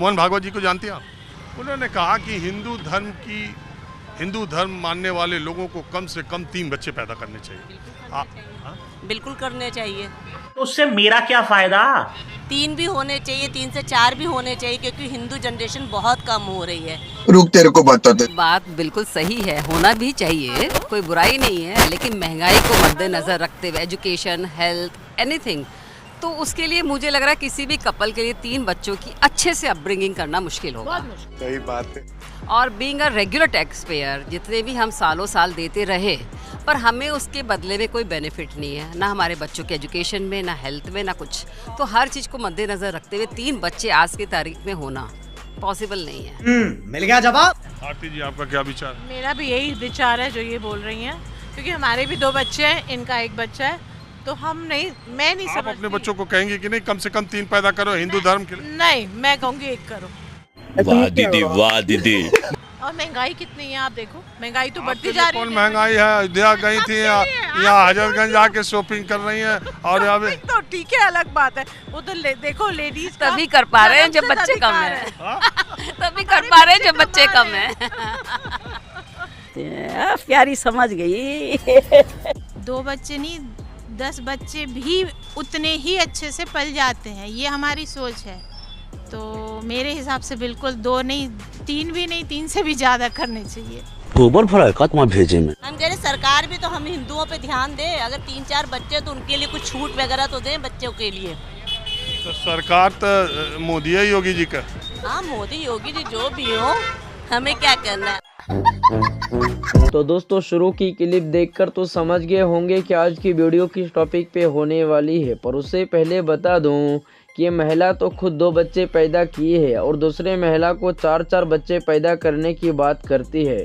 मोहन भागवत जी को जानते हैं आप? उन्होंने कहा कि हिंदू धर्म मानने वाले लोगों को कम से कम 3 बच्चे पैदा करने चाहिए। बिल्कुल करने चाहिए। तो उससे मेरा क्या फायदा? 3 भी होने चाहिए, 3 से 4 भी होने चाहिए, क्योंकि हिंदू जनरेशन बहुत कम हो रही है। रुक तेरे को बताते। बात बिल्कुल सही है, होना भी चाहिए, कोई बुराई नहीं है, लेकिन महंगाई को मद्देनजर रखते हुए एजुकेशन, हेल्थ, एनीथिंग, तो उसके लिए मुझे लग रहा है किसी भी कपल के लिए 3 बच्चों की अच्छे से अपब्रिंगिंग करना मुश्किल होगा। सही बात है। और being a regular tax payer, जितने भी हम सालों साल देते रहे, पर हमें उसके बदले में कोई बेनिफिट नहीं है, ना हमारे बच्चों के एजुकेशन में, ना हेल्थ में, ना कुछ। तो हर चीज़ को मद्देनजर रखते हुए 3 बच्चे आज की तारीख में होना पॉसिबल नहीं है। मिल गया जवाब। आरती जी, आपका क्या विचार है? मेरा भी यही विचार है जो ये बोल रही हैं, क्योंकि हमारे भी 2 बच्चे हैं, इनका 1 बच्चा है, तो मैं नहीं आप समझती। अपने बच्चों को कहेंगे कि नहीं कम से कम 3 पैदा करो हिंदू धर्म के लिए? नहीं, मैं कहूँगी 1 करो। वाह दीदी, वाह दीदी। और महंगाई कितनी है आप देखो, महंगाई तो बढ़ती आपके जा लिए रही है। कौन महंगाई है? अयोध्या गई थी यहाँ हजरतगंज आके शॉपिंग कर रही हैं और यहाँ पे तो ठीक है, अलग बात है, वो तो देखो लेडीज तभी कर पा रहे हैं जब बच्चे कम हैं। तभी कर पा रहे हैं जब बच्चे कम हैं। प्यारी समझ गई। 2 बच्चे नहीं, 10 बच्चे भी उतने ही अच्छे से पल जाते हैं, ये हमारी सोच है। तो मेरे हिसाब से बिल्कुल 2 नहीं, 3 भी नहीं, 3 से भी ज्यादा करने चाहिए। गोबर भरा का तुम्हारे भेजे में। हम कह रहे सरकार भी तो हम हिंदुओं पे ध्यान दे, अगर 3-4 बच्चे तो उनके लिए कुछ छूट वगैरह तो दें बच्चों के लिए। तो सरकार तो मोदी ही योगी जी का। हाँ, मोदी योगी जी जो भी हो, हमें क्या करना है। तो दोस्तों, शुरू की क्लिप देखकर तो समझ गए होंगे कि आज की वीडियो किस टॉपिक पे होने वाली है, पर उससे पहले बता दूं कि ये महिला तो खुद 2 बच्चे पैदा किए हैं और दूसरे महिला को 4-4 बच्चे पैदा करने की बात करती है।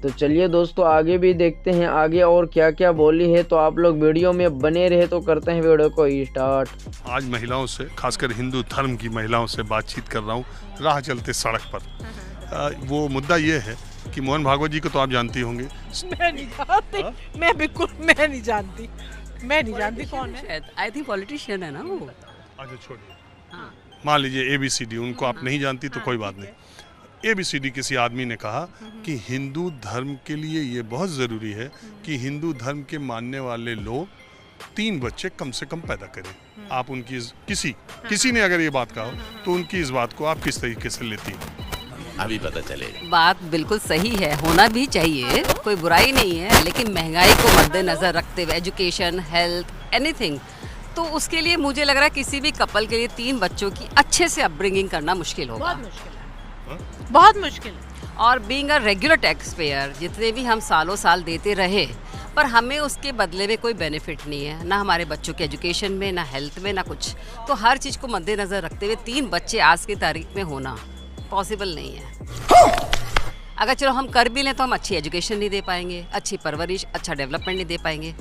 तो चलिए दोस्तों, आगे भी देखते हैं आगे और क्या क्या बोली है। तो आप लोग वीडियो में बने रहे, तो करते हैं वीडियो को स्टार्ट। आज महिलाओं से, खासकर हिंदू धर्म की महिलाओं से बातचीत कर रहा हूँ राह चलते सड़क पर। वो मुद्दा ये है कि मोहन भागवत जी को तो आप जानती होंगे। मैं नहीं जानती, मैं बिल्कुल नहीं जानती कौन है। आई थिंक पॉलिटिशियन है ना वो। अच्छा छोड़िए, मान लीजिए ABCD, उनको आप नहीं जानती तो कोई बात नहीं। ABCD किसी आदमी ने कहा कि हिंदू धर्म के लिए ये बहुत ज़रूरी है कि हिंदू धर्म के मानने वाले लोग 3 बच्चे कम से कम पैदा करें। आप उनकी किसी ने अगर ये बात कहा तो उनकी इस बात को आप किस तरीके से लेती हैं? अभी पता चलेगा। बात बिल्कुल सही है, होना भी चाहिए, कोई बुराई नहीं है, लेकिन महंगाई को मद्देनजर रखते हुए एजुकेशन, हेल्थ, एनीथिंग, तो उसके लिए मुझे लग रहा है किसी भी कपल के लिए 3 बच्चों की अच्छे से अपब्रिंगिंग करना मुश्किल होगा। बहुत मुश्किल है। और being a regular tax payer, जितने भी हम सालों साल देते रहे, पर हमें उसके बदले में कोई बेनिफिट नहीं है, ना हमारे बच्चों के एजुकेशन में, ना हेल्थ में, ना कुछ। तो हर चीज़ को मद्देनजर रखते हुए 3 बच्चे आज की तारीख में होना पॉसिबल नहीं है। अगर चलो हम कर भी लें तो हम अच्छी एजुकेशन नहीं दे पाएंगे, अच्छी परवरिश, अच्छा डेवलपमेंट नहीं दे पाएंगे।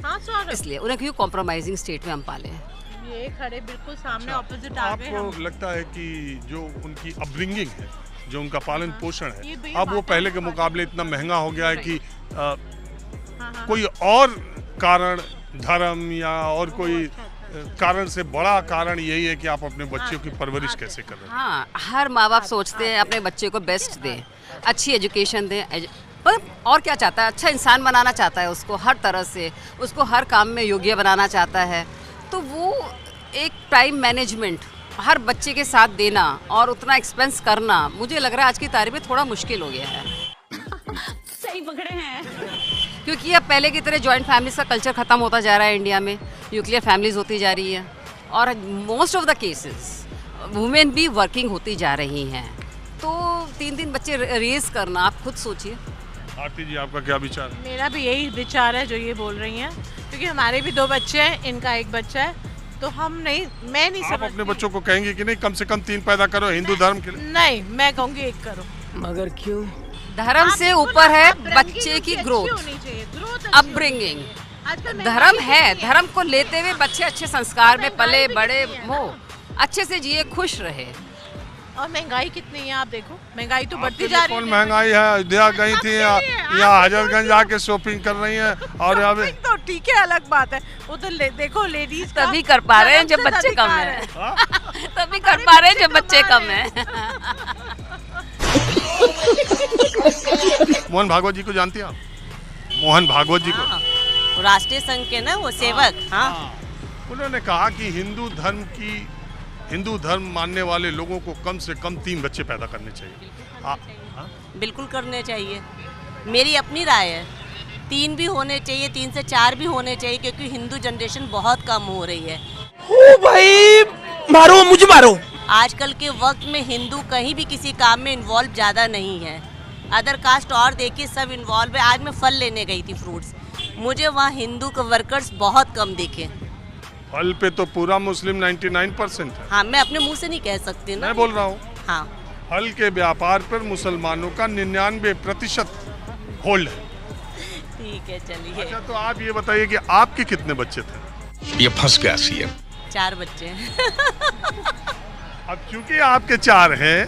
इसलिए उन्हें क्यों कॉम्प्रोमाइजिंग स्टेट में हम पाले हैं। ये खड़े बिल्कुल सामने ऑपोजिट आ गए। आपको लगता है कि जो उनकी अपब्रिंगिंग है, जो उनका पालन पोषण है, अब वो पहले के मुकाबले इतना महंगा हो गया है कि कोई और कारण, धर्म या और कोई कारण से बड़ा कारण यही है कि आप अपने बच्चों की परवरिश कैसे कर रहे हैं? हाँ, हर माँ बाप सोचते हैं अपने बच्चे को बेस्ट दें, अच्छी एजुकेशन दें, पर और क्या चाहता है, अच्छा इंसान बनाना चाहता है उसको हर तरह से, उसको हर काम में योग्य बनाना चाहता है। तो वो एक टाइम मैनेजमेंट हर बच्चे के साथ देना और उतना एक्सपेंस करना, मुझे लग रहा है आज की तारीख में थोड़ा मुश्किल हो गया है। सही पकड़े हैं। क्योंकि अब पहले की तरह जॉइंट फैमिलीज का कल्चर ख़त्म होता जा रहा है इंडिया में, न्यूक्लियर फैमिलीज होती जा रही है, और most of the cases women भी वर्किंग होती जा रही हैं। तो 3 बच्चे रेज करना, आप खुद सोचिए। आरती जी, आपका क्या विचार है? मेरा भी यही विचार है जो ये बोल रही हैं, क्योंकि हमारे भी 2 बच्चे हैं, इनका 1 बच्चा है, तो मैं नहीं आप समझती। अपने बच्चों को कहेंगे कि नहीं कम से कम 3 पैदा करो हिंदू धर्म के लिए? नहीं, मैं कहूँगी 1 करो। मगर क्यों? धर्म से ऊपर है बच्चे की ग्रोथ, अपब्रिंगिंग। धर्म है, धर्म को लेते हुए बच्चे अच्छे संस्कार में पले बड़े हो, अच्छे से जिए, खुश रहे। और महंगाई कितनी है आप देखो, महंगाई तो बढ़ती जा रही है। कौन महंगाई है? अयोध्या गई थी या हजरतगंज आके शॉपिंग कर रही है और अब तो ठीक है, अलग बात है वो तो देखो लेडीज तभी कर पा रहे हैं जब बच्चे कम है। तभी कर पा रहे हैं जब बच्चे कम है। मोहन भागवत जी को जानती हैं आप? मोहन भागवत जी को? हाँ, वो राष्ट्रीय संघ के ना वो सेवक। हाँ, उन्होंने कहा कि हिंदू धर्म मानने वाले लोगों को कम से कम 3 बच्चे पैदा करने चाहिए। बिल्कुल करने चाहिए, मेरी अपनी राय है। 3 भी होने चाहिए, 3 से 4 भी होने चाहिए, क्योंकि हिंदू जनरेशन बहुत कम हो रही है। ओ भाई मारो मुझे मारो। आजकल के वक्त में हिंदू कहीं भी किसी काम में इन्वॉल्व ज़्यादा नहीं है। अदर कास्ट और देखिए सब इन्वॉल्व है। आज मैं फल लेने गई थी, फ्रूट्स, मुझे वहाँ हिंदू के वर्कर्स बहुत कम दिखे। फल पे तो पूरा मुस्लिम 99% है। हाँ, मैं अपने मुंह से नहीं कह सकती ना। मैं बोल रहा हूँ, हाँ, फल के व्यापार पर मुसलमानों का 99% होल्ड है। ठीक है, चलिए। अच्छा, तो आप ये बताइए कि आपके कितने बच्चे थे? ये फंस गया सीएम। 4 बच्चे हैं। अब चूंकि आपके 4 हैं,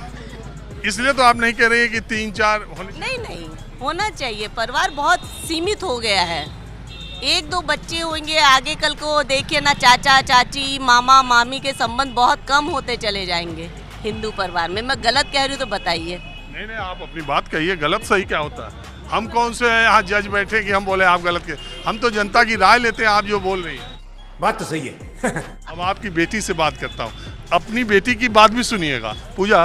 इसलिए तो आप नहीं कह रहे कि 3-4 होने चाहिए। नहीं, होना चाहिए। परिवार बहुत सीमित हो गया है। 1-2 बच्चे होंगे, आगे कल को देखिए ना, चाचा चाची मामा मामी के संबंध बहुत कम होते चले जाएंगे हिंदू परिवार में। मैं गलत कह रही हूँ तो बताइए। नहीं, आप अपनी बात कहिए, गलत सही क्या होता है? हम कौन से यहाँ जज बैठे कि हम बोले आप गलत के? हम तो जनता की राय लेते हैं। आप जो बोल रही हैं बात तो सही है। अब आपकी बेटी से बात करता हूँ, अपनी बेटी की बात भी सुनिएगा। पूजा,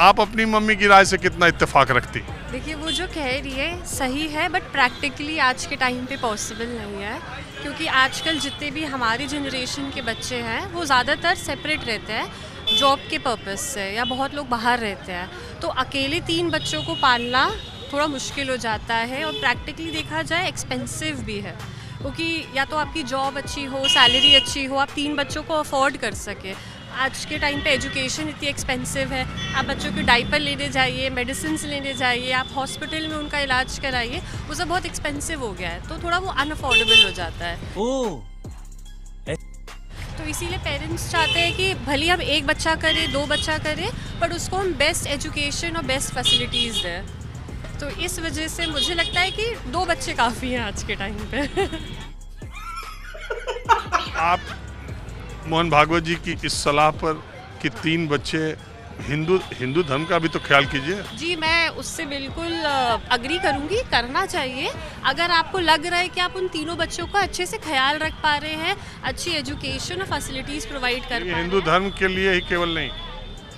आप अपनी मम्मी की राय से कितना इत्तेफाक रखती? देखिए, वो जो कह रही है सही है, बट प्रैक्टिकली आज के टाइम पे पॉसिबल नहीं है, क्योंकि आजकल जितने भी हमारी जनरेशन के बच्चे हैं वो ज़्यादातर सेपरेट रहते हैं जॉब के पर्पस से, या बहुत लोग बाहर रहते हैं, तो अकेले 3 बच्चों को पालना थोड़ा मुश्किल हो जाता है। और प्रैक्टिकली देखा जाए एक्सपेंसिव भी है, क्योंकि या तो आपकी जॉब अच्छी हो, सैलरी अच्छी हो, आप 3 बच्चों को अफोर्ड कर सके। आज के टाइम पे एजुकेशन इतनी एक्सपेंसिव है, आप बच्चों के डाइपर लेने जाइए, मेडिसिन लेने जाइए, आप हॉस्पिटल में उनका इलाज कराइए, वो सब बहुत एक्सपेंसिव हो गया है, तो थोड़ा वो अनअफोर्डेबल हो जाता है। तो इसीलिए पेरेंट्स चाहते हैं कि भले हम 1 बच्चा करें, 2 बच्चा करें, पर उसको हम बेस्ट एजुकेशन और बेस्ट फैसिलिटीज़ दें। तो इस वजह से मुझे लगता है कि 2 बच्चे काफ़ी हैं आज के टाइम पे। आप मोहन भागवत जी की इस सलाह पर कि 3 बच्चे, हिंदू धर्म का भी तो ख्याल कीजिए। जी, मैं उससे बिल्कुल अग्री करूंगी, करना चाहिए। अगर आपको लग रहा है कि आप उन तीनों बच्चों का अच्छे से ख्याल रख पा रहे हैं, अच्छी एजुकेशन और फैसिलिटीज़ प्रोवाइड कर पा रहे हैं। हिंदू धर्म के लिए ही केवल नहीं,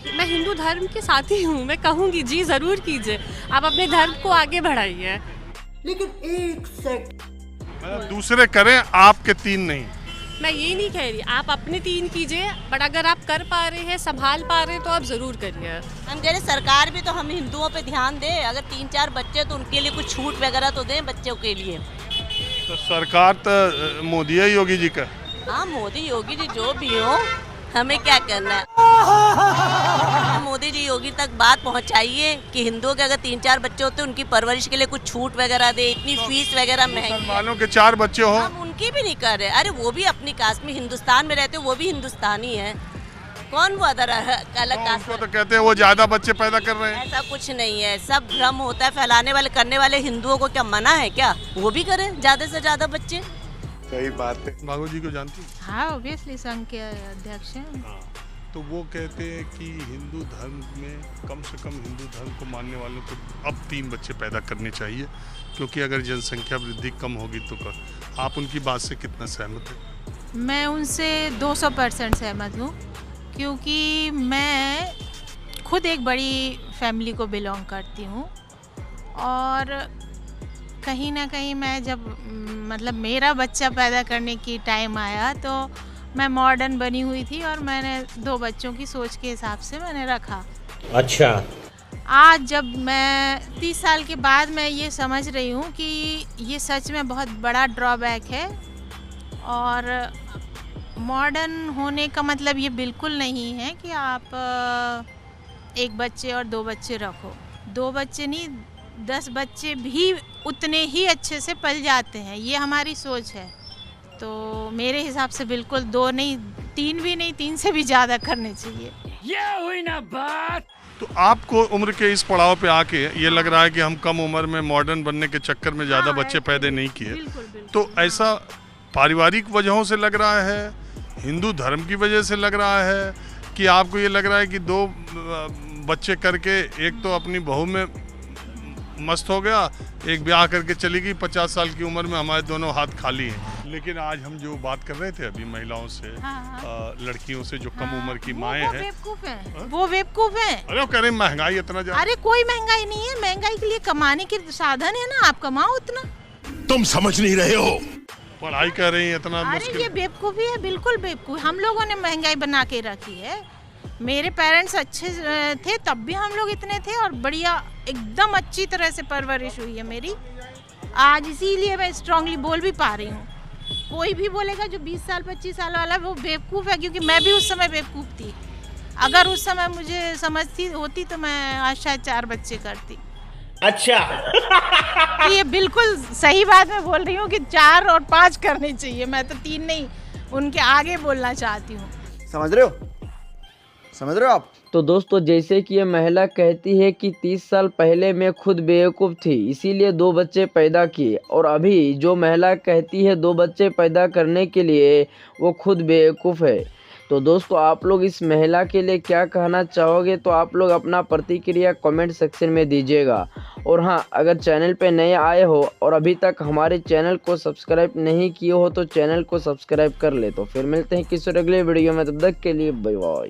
मैं हिंदू धर्म के साथ ही हूँ, मैं कहूँगी जी ज़रूर कीजिए, आप अपने धर्म को आगे बढ़ाइए। लेकिन एक सेकंड, मतलब दूसरे करें, आपके 3 नहीं। मैं ये नहीं कह रही, आप अपने 3 कीजिए, बट अगर आप कर पा रहे हैं, संभाल पा रहे हैं, तो आप ज़रूर करिए। हम कह रहे सरकार भी तो हम हिंदुओं पे ध्यान दे। अगर 3-4 बच्चे तो उनके लिए कुछ छूट वगैरह तो दें बच्चों के लिए। तो सरकार तो मोदी है, योगी जी का। हाँ, मोदी योगी जी जो भी हो, हमें क्या करना है। मोदी जी योगी तक बात पहुंचाइए कि हिंदुओं के अगर 3-4 बच्चे होते हैं उनकी परवरिश के लिए कुछ छूट वगैरह दे। इतनी फीस वगैरह महंगी, मुसलमानों के 4 बच्चे हो, हम उनकी भी नहीं कर रहे। अरे वो भी अपनी कास्ट में हिंदुस्तान में रहते, वो भी हिंदुस्तानी है। कौन वो अदर अलग कास्ट? उनको तो कहते हैं वो ज्यादा बच्चे पैदा कर रहे हैं। ऐसा कुछ नहीं है, सब भ्रम होता है फैलाने वाले, करने वाले हिंदुओं को क्या मना है क्या? वो भी करें ज्यादा से ज्यादा बच्चे। सही बात है। भागवत जी को जानती हैं? हाँ, ऑब्वियसली संघ के अध्यक्ष हैं। हाँ, तो वो कहते हैं कि हिंदू धर्म में कम से कम हिंदू धर्म को मानने वालों को अब 3 बच्चे पैदा करने चाहिए, क्योंकि अगर जनसंख्या वृद्धि कम होगी तो आप उनकी बात से कितना सहमत हैं? मैं उनसे 200% सहमत हूँ, क्योंकि मैं खुद एक बड़ी फैमिली को बिलोंग करती हूँ, और कहीं ना कहीं मैं जब मतलब मेरा बच्चा पैदा करने की टाइम आया तो मैं मॉडर्न बनी हुई थी, और मैंने 2 बच्चों की सोच के हिसाब से मैंने रखा। अच्छा, आज जब मैं 30 साल के बाद मैं ये समझ रही हूँ कि ये सच में बहुत बड़ा ड्रॉबैक है, और मॉडर्न होने का मतलब ये बिल्कुल नहीं है कि आप 1 बच्चे और 2 बच्चे रखो। 2 बच्चे नहीं, 10 बच्चे भी उतने ही अच्छे से पल जाते हैं, ये हमारी सोच है। तो मेरे हिसाब से बिल्कुल 2 नहीं, 3 भी नहीं, 3 से भी ज़्यादा करने चाहिए। ये हुई ना बात। तो आपको उम्र के इस पड़ाव पे आके ये लग रहा है कि हम कम उम्र में मॉडर्न बनने के चक्कर में ज़्यादा बच्चे पैदा नहीं किए, तो ऐसा पारिवारिक वजहों से लग रहा है, हिंदू धर्म की वजह से लग रहा है, कि आपको ये लग रहा है कि 2 बच्चे करके एक तो अपनी बहू में मस्त हो गया, एक ब्याह करके चली गई, 50 साल की उम्र में हमारे दोनों हाथ खाली हैं। लेकिन आज हम जो बात कर रहे थे अभी महिलाओं से, लड़कियों से जो कम उम्र की माएँ हैं, वो बेवकूफ है। अरे वो कह रहे महंगाई इतना ज्यादा। अरे कोई महंगाई नहीं है, महंगाई के लिए कमाने के साधन है ना, आप कमाओ उतना। तुम समझ नहीं रहे हो। पढ़ाई कर रही है इतना अरे मुश्किल। ये बेवकूफ़ी है, बिल्कुल बेवकूफ़। हम लोगों ने महंगाई बना के रखी है। मेरे पेरेंट्स अच्छे थे तब भी हम लोग इतने थे, और बढ़िया एकदम अच्छी तरह से परवरिश हुई है मेरी आज, इसीलिए मैं स्ट्रांगली बोल भी पा रही हूँ। कोई भी बोलेगा जो 20 साल 25 साल वाला वो बेवकूफ़ है, क्योंकि मैं भी उस समय बेवकूफ़ थी। अगर उस समय मुझे समझती होती तो मैं आज शायद 4 बच्चे करती। अच्छा। ये बिल्कुल सही बात मैं बोल रही हूँ कि 4 और 5 करने चाहिए, मैं तो 3 नहीं, उनके आगे बोलना चाहती हूँ। समझ रहे हो, समझ रहे हो आप? तो दोस्तों जैसे कि ये महिला कहती है कि 30 साल पहले मैं खुद बेवकूफ़ थी, इसीलिए 2 बच्चे पैदा किए, और अभी जो महिला कहती है 2 बच्चे पैदा करने के लिए वो खुद बेवकूफ़ है। तो दोस्तों आप लोग इस महिला के लिए क्या कहना चाहोगे, तो आप लोग अपना प्रतिक्रिया कमेंट सेक्शन में दीजिएगा। और हाँ, अगर चैनल पे नए आए हो और अभी तक हमारे चैनल को सब्सक्राइब नहीं किए हो तो चैनल को सब्सक्राइब कर ले। तो फिर मिलते हैं किसी अगले वीडियो में, तब तक के लिए बाय बाय।